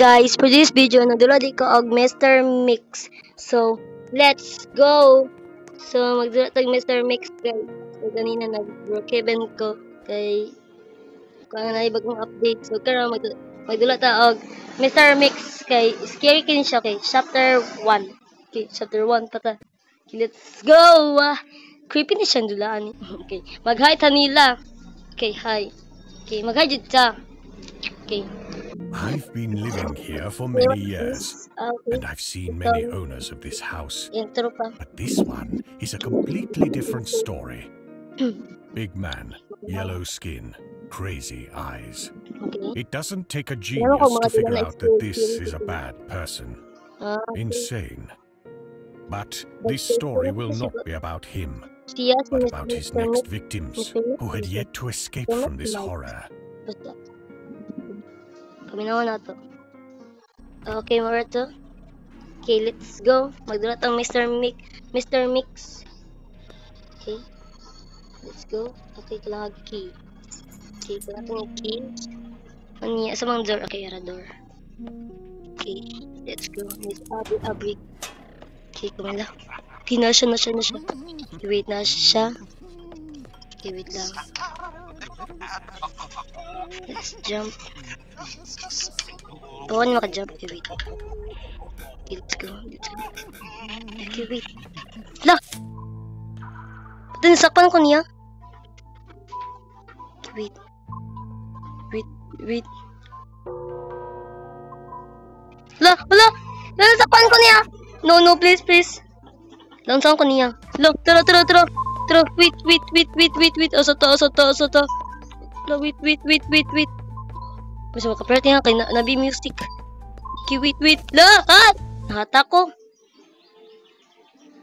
guys, for this video, nagdula di ko og Mr. Mix. So, let's go! So, magdula tag Mr. Mix guys. So, ganina nag-broken ko kay kung ano na bagong update. So, karon magdula ta og Mr. Mix kay scary kin siya kay chapter 1. Okay, chapter 1 pa ta. Okay, let's go! Creepy na siyang dulaan. Okay, mag-hi ta nila. Okay, hi. Okay, mag-hi jud ta. Okay. I've been living here for many years, and I've seen many owners of this house. But this one is a completely different story. Big man, yellow skin, crazy eyes. It doesn't take a genius to figure out that this is a bad person. Insane. But this story will not be about him, but about his next victims, who had yet to escape from this horror. Paminaw na to. Okay, mara to. Okay, let's go. Magdulat ang Mr. Mix. Okay. Let's go. Okay, kailangan key. Okay, kailangan yung key. Ano sa mga door? Okay, yara door. Okay, let's go. Miss Abri. Okay, kumala. Okay, na siya. Okay, wait na siya. Okay, wait lang. Let's jump. Paano maka-jump? Okay, wait. Okay, let's go. Okay, wait. Lah! Pati nasakpan ko niya. Okay, wait. Lah! Wala! Nasakpan ko niya! No, please. Lansang ko niya. Lah! Tara. Wait. Asa to. Lah, wait. Mas makaperti nga kay Nabi Music. Okay, wait. Lah! Nahata ko.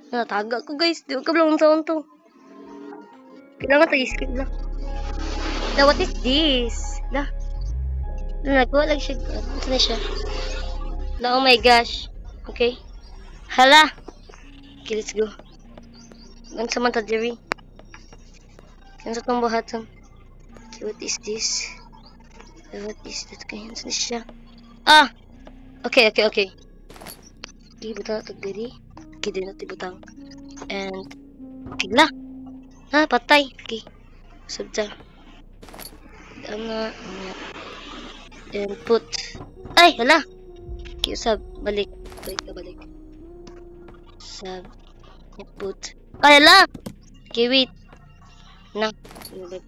Nataga ko guys. Di ko lang sound to. Kailangan tayo-skip lang. Lah, what is this? Lah. Nagawa lang siya. Saan na siya? Lah, oh my gosh. Okay. Hala. Okay, let's go. Ang samanta, Jerry. Yan sa itong buhatan. Okay, what is this? What is that? Okay, saan siya? Okay. Okay, butang ito diri. Okay, din natin butang. And, okay lah. Patay. Okay. Sabta. And put. Ay, hala. Okay, usab. Balik. Sab. Put. Ay, hala. Okay, wait.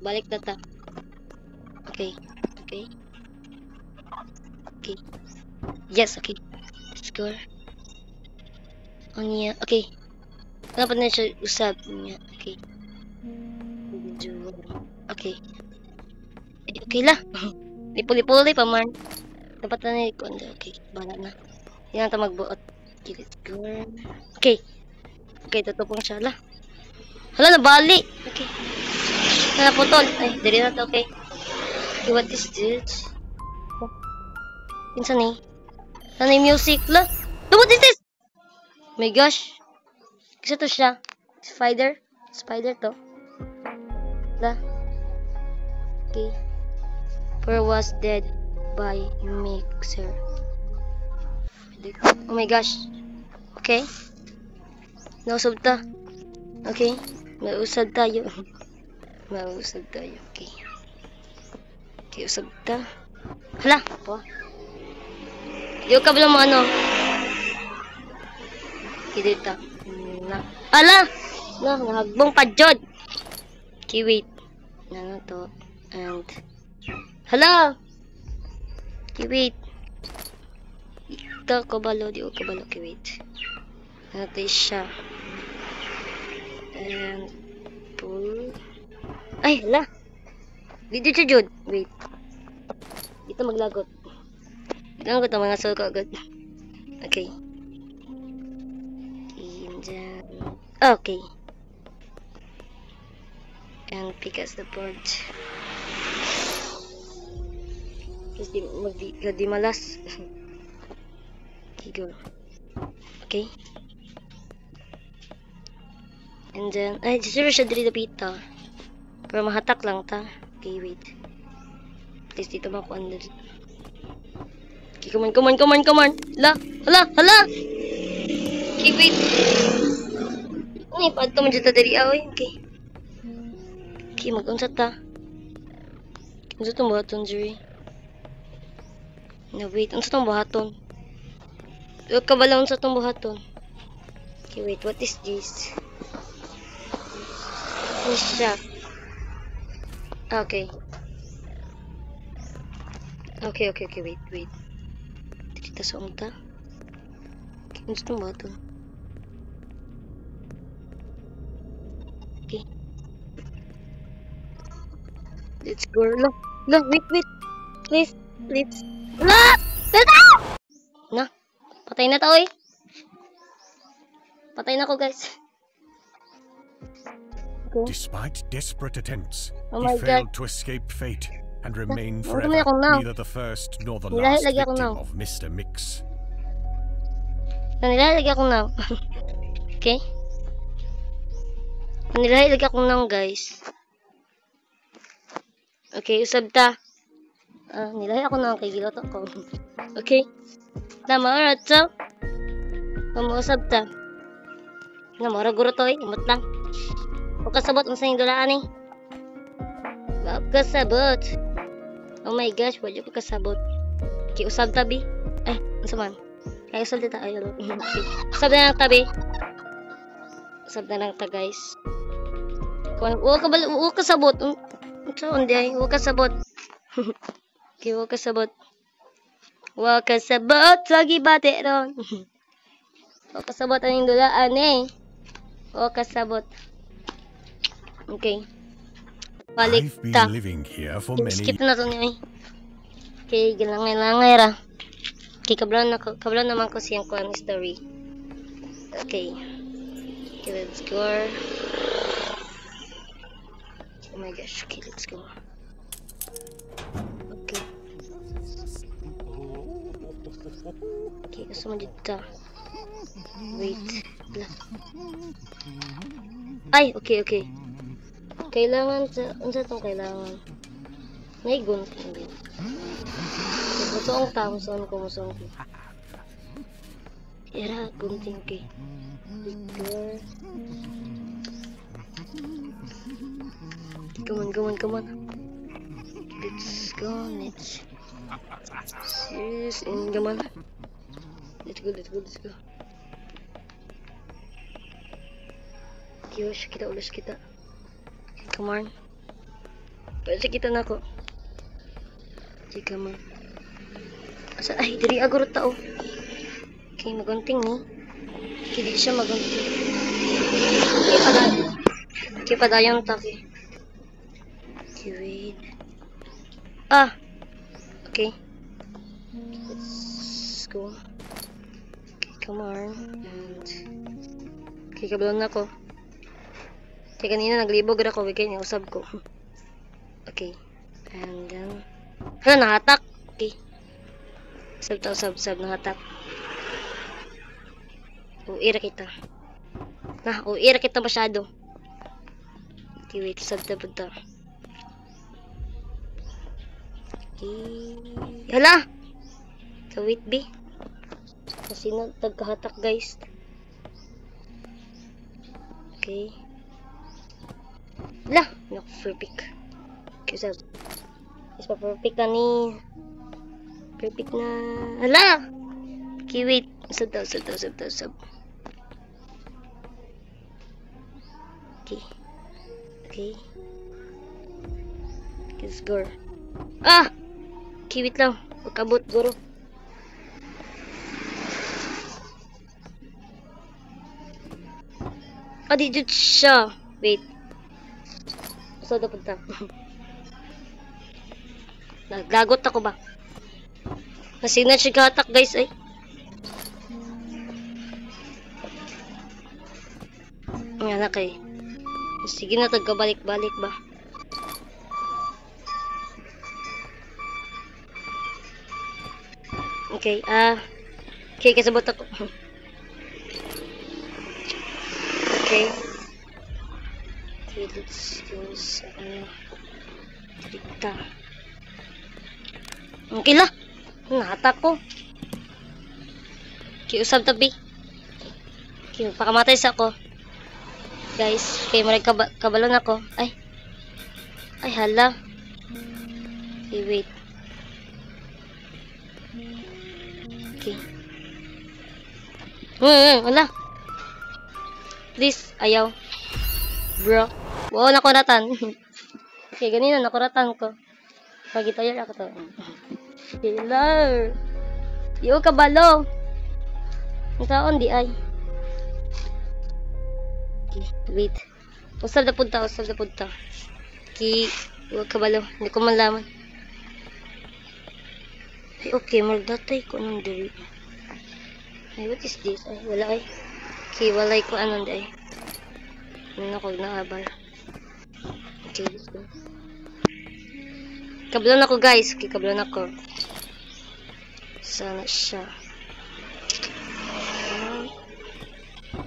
Balik na ta. Okay. Yes, okay. Let's go. Niya. Okay. Ano pa na siya usap niya? Okay. Okay lah. Lipol-lipol pa man. Dapat na ko. Okay, bala na. Yan ta magbuot. Okay, let's go. Okay, tutupong siya lah. Hala, nabali. Okay. Naputol. Ay, dali na to. Okay. Okay, what is this? Pinsan eh. Ano yung music la? What is this? Oh my gosh. Kasi to siya. Spider to. La. Okay. Pearl was dead by Mixer. Oh my gosh. Okay. Nausab ta. Okay. Mausad tayo. Okay. Okay, usab ta. Hala. Po. Yung kabla mo ano? Kidita. Ala! Nahagbong pa jod. Okay, wait. Ano to? And hala! Okay, wait. Ito, kabalo. Di ko kabalo. Okay, wait. Ano to siya? And pull. Ay, hala! Video siya jod. Wait. Dito maglagot. Ilang ko ito mga soul ko agad. Okay. Okay. And pick us the board. Kasi di malas. Okay, go. Okay. And then, ay, sure siya dito pita. Pero mahatak lang ta. Okay, wait. At least dito makuha na dito. Okay, come on. Hala. Okay, wait. Ay, paadto man dyan ta diri, oy. Okay. Okay, mag-unsat ta. Unsa tong buhaton, Jerry? No, wait. Unsa tong buhaton? Huwag ka bala unsa tong buhaton. Okay, wait. What is this? Ano siya? Okay. Okay, wait. Dito sa unta. Okay, unsa tong buhaton? Okay. Let's go. No, wait. Please. No! Na, patay na tao eh. Patay na ko, guys. Okay. Despite desperate attempts, Oh he my failed God. to escape fate and remained Wala forever akong now. neither the first nor the Nilahi last lagi ako victim now. of Mr. Mix. Nilalagay akong now. Okay? Nilalagay akong now, guys. Okay, usab ta. Nilahi ako now kay giloto ko. Okay? Tama, alright, so. Kamuusab ta. Namara guro to eh. Imot lang. Huwag kasabot ang sa'yo dulaan eh. Huwag kasabot. Oh my gosh, wag ko kasabot. Okay, usab tabi. Ay, ano man. Kaya usab dita. Ay, okay. Usab na lang tabi. Usab na lang ta, guys. Huwag kasabot. So, hindi ay. Huwag kasabot. Okay, huwag kasabot. Huwag kasabot. Lagi bate ron. Huwag kasabot ang dulaan eh. Huwag kasabot. Okay. Balik I've been ta. living here for Skip many na to niya eh. Okay, gilangay-langay ra. Okay, kablan naman ko siyang kuhan story. Okay. Okay, let's go. Oh my gosh. Okay, let's go. Okay. Okay, gusto mo dito. Wait. Ay, okay. Kailangan sa... Unsa itong kailangan? May gunting din. Musuong ta. Musuong ko. Era, gunting kay. Bigger. Come on. Let's go. Serious. And come on. Let's go. Kiyos, kita. Come on. Pwede kita na ako. Okay, come on. Asa, ay, diri aguro tao. Okay, magunting ni. Okay, di siya magunting. Okay, padayon taki. Okay, wait. Okay. Let's go. Okay, come on. And... Okay, kabalon na ako. Kaya kanina naglibog ako, wikay niya, usab ko. Okay. And then... Hala, nahatak. Okay. Usab, nahatak. Uira kita. Uira kita masyado. Okay, wait, usab ta punta. Okay. Hala! Kawit, B. Kasi na, tagkahatak, guys. Okay. Lah, perfect. Okay, so is pa perfect na ni. Perfect na. Hala. Okay, wait. Sub. Okay. Let's go. Okay, wait lang. Pagkabot, guro. Di jud siya. Wait. So, dapat ta. Naglagot ako ba? Nasinat siya katak, guys, ay. Ang anak ay. Sige na, tagkabalik-balik ba? Okay, okay, kasabot ako. Okay. Okay, let's go sa dito. Okay lah. Nahatak ko. Kiusab tabi. Pakamatay sa ako. Guys, kay marag kabalon ako. Ay, hala. Okay, wait. Okay. Wala. Please, ayaw. Bro. Wow, nakuratan. Okay, ganina, nakuratan ko. Pagitayor ako to. Killer. Yo, kabalo. Ang taon, di ay. Okay, wait. Usab na punta. Okay, huwag kabalo. Hindi ko malaman. Ay, okay, magdatay ko anong diri. Ay, what is this? Ay, wala ay. Okay, walay ko anong di ay. Ano ko naabal. Okay, let's go. Kablan ako, guys. Okay, kablan ako. Sana siya.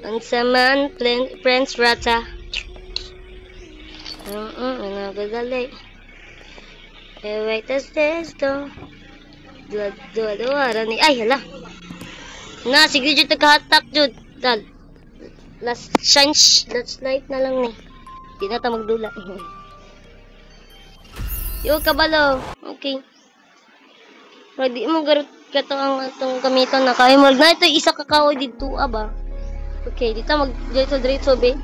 Ansaman, friends, rata. Nagagali. Wait, tas do. Dua, ni. Ay, hala. Na, sige, jud nagkahatak, jud. Last chance, last night na lang ni. Di na ta magdula. Yo, kabalo. Okay. Pwede mo garot ka to ang itong gamiton na kaya mo. Na ito isa kakao dito, ba? Okay, dito mag-diretso, be.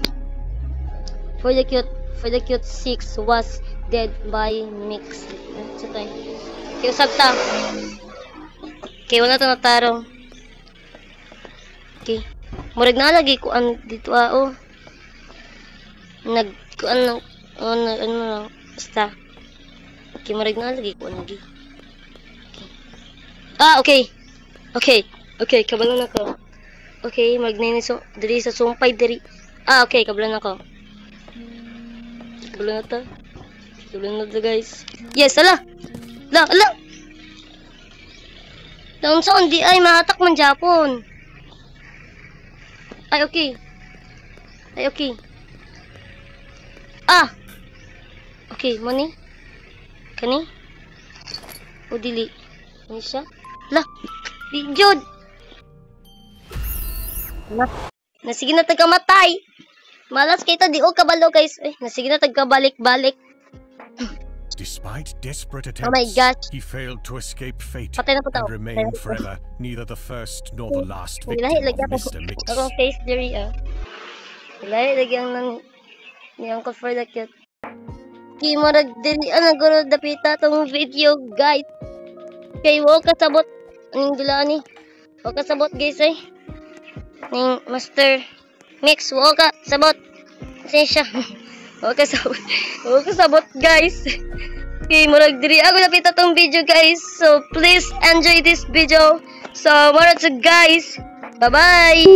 For the cute 6 was dead by mix. So, tayo. Okay, usap ta. Okay, wala ito natarong. Okay. Murag nalagi ko ano dito, oh. Ano lang, basta. Okay, murag nalagi ko ano dito. Okay. Okay, kabalan ako. Okay, magnini diri sa sumpay diri. Okay, kabalan ako. Kabalan na to, guys. Yes, ala. Daon sa di ay mahatak man Japon. Ay, okay. Okay, money. Kani? O dili. Ano siya? La, di jud. Nasige na tagamatay. Malas kay ta di o kabalo, guys. Nasige na tagkabalik-balik. Despite desperate attempts, oh my gosh, he failed to escape fate and remained forever neither the first nor the last victim of Mr. Mix. Akong face diri, Lahi lagyan ni Uncle for the cute. Kay marag diri naguro dapita tong video, guys. Kay wo kasabot aning dula ni. Wo kasabot, guys, ay. Ning Master Mix, wo kasabot. Sensya. Wo kasabot, guys. Okay, murag diri ako napita tong video, guys. So please enjoy this video. So murag sa guys. Bye-bye.